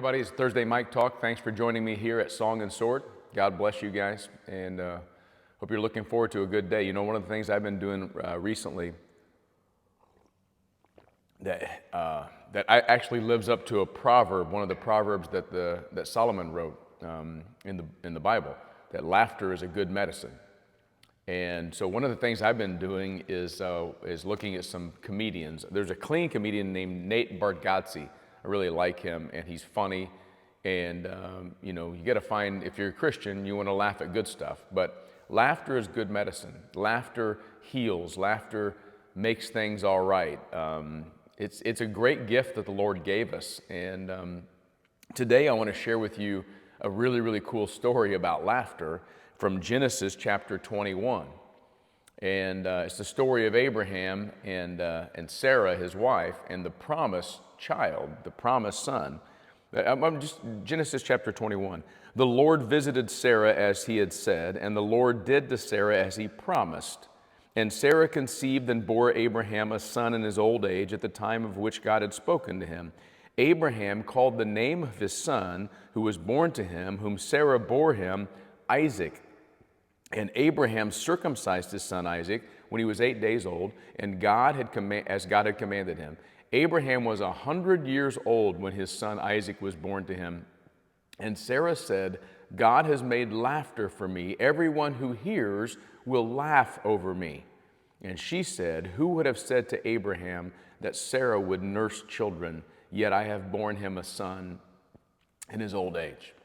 everybody. It's Thursday Mike Talk. Thanks for joining me here at Song and Sword. God bless you guys, and hope you're looking forward to a good day. You know, one of the things I've been doing recently that actually lives up to a proverb, one of the proverbs that Solomon wrote in the Bible, that laughter is a good medicine. And so one of the things I've been doing is looking at some comedians. There's a clean comedian named Nate Bargatze. I really like him, and he's funny. And you got to find, if you're a Christian, you want to laugh at good stuff. But laughter is good medicine. Laughter heals. Laughter makes things all right. It's a great gift that the Lord gave us. And today I want to share with you a really, really cool story about laughter from Genesis chapter 21. And it's the story of Abraham and Sarah, his wife, and the promised child, the promised son. Genesis chapter 21. The Lord visited Sarah as he had said, and the Lord did to Sarah as he promised. And Sarah conceived and bore Abraham a son in his old age at the time of which God had spoken to him. Abraham called the name of his son, who was born to him, whom Sarah bore him, Isaac. And Abraham circumcised his son Isaac when he was 8 days old, and as God had commanded him. Abraham was 100 years old when his son Isaac was born to him. And Sarah said, God has made laughter for me. Everyone who hears will laugh over me. And she said, who would have said to Abraham that Sarah would nurse children, yet I have borne him a son in his old age.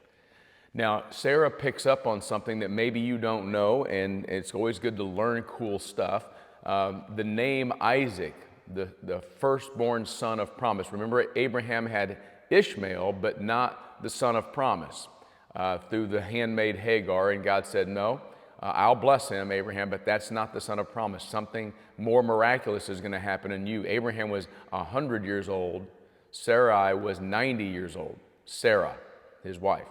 Now, Sarah picks up on something that maybe you don't know, and it's always good to learn cool stuff. The name Isaac, the firstborn son of promise. Remember, Abraham had Ishmael, but not the son of promise, through the handmaid Hagar, and God said, no, I'll bless him, Abraham, but that's not the son of promise. Something more miraculous is going to happen in you. Abraham was 100 years old. Sarai was 90 years old. Sarah, his wife.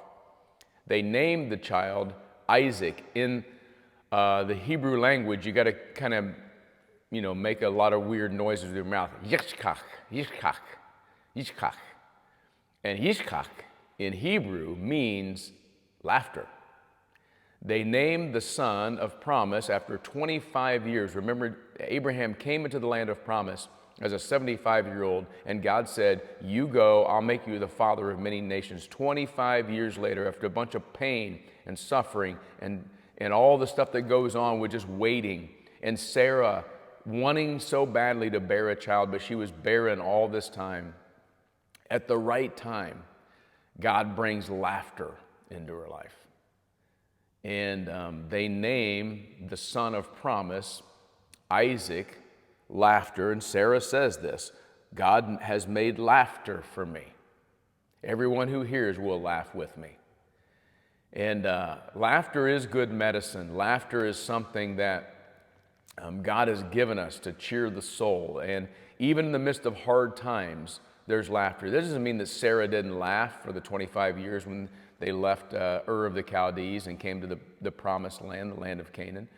They named the child Isaac. In the Hebrew language, you got to kind of, make a lot of weird noises with your mouth. Yishkach, Yishkach, Yishkach. And Yishkach in Hebrew means laughter. They named the son of promise after 25 years. Remember, Abraham came into the land of promise as a 75-year-old, and God said, you go, I'll make you the father of many nations. 25 years later, after a bunch of pain and suffering and all the stuff that goes on with just waiting, and Sarah wanting so badly to bear a child, but she was barren all this time. At the right time, God brings laughter into her life. And they name the son of promise, Isaac, laughter. And Sarah says this, God has made laughter for me. Everyone who hears will laugh with me. And laughter is good medicine. Laughter is something that God has given us to cheer the soul. And even in the midst of hard times, there's laughter. That doesn't mean that Sarah didn't laugh for the 25 years when they left Ur of the Chaldees and came to the promised land, the land of Canaan.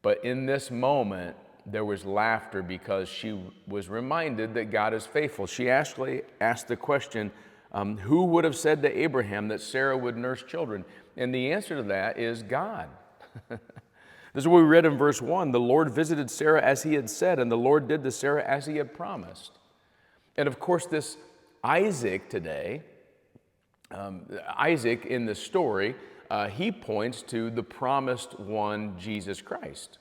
But in this moment, there was laughter because she was reminded that God is faithful. She actually asked the question, who would have said to Abraham that Sarah would nurse children? And the answer to that is God. This is what we read in verse 1. The Lord visited Sarah as he had said, and the Lord did to Sarah as he had promised. And of course, this Isaac today, Isaac in the story, he points to the promised one, Jesus Christ.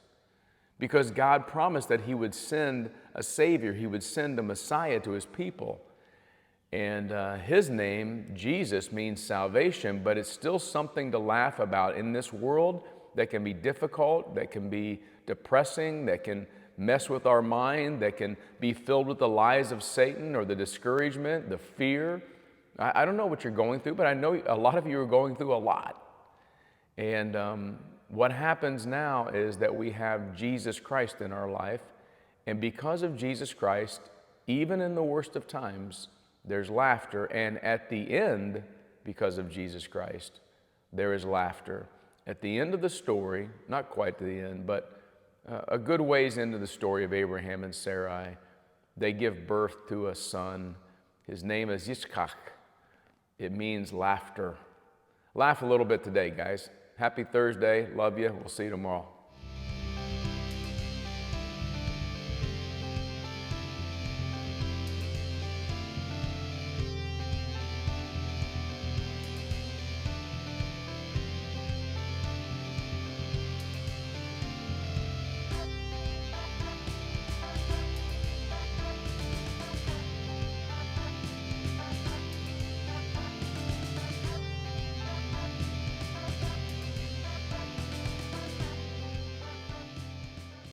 Because God promised that he would send a Savior, he would send a Messiah to his people. And his name, Jesus, means salvation, but it's still something to laugh about in this world that can be difficult, that can be depressing, that can mess with our mind, that can be filled with the lies of Satan or the discouragement, the fear. I don't know what you're going through, but I know a lot of you are going through a lot. And what happens now is that we have Jesus Christ in our life, and because of Jesus Christ, even in the worst of times, there's laughter, and at the end, because of Jesus Christ, there is laughter. At the end of the story, not quite to the end, but a good ways into the story of Abraham and Sarai, they give birth to a son. His name is Yitzchak, It means laughter. Laugh a little bit today, guys. Happy Thursday. Love you. We'll see you tomorrow.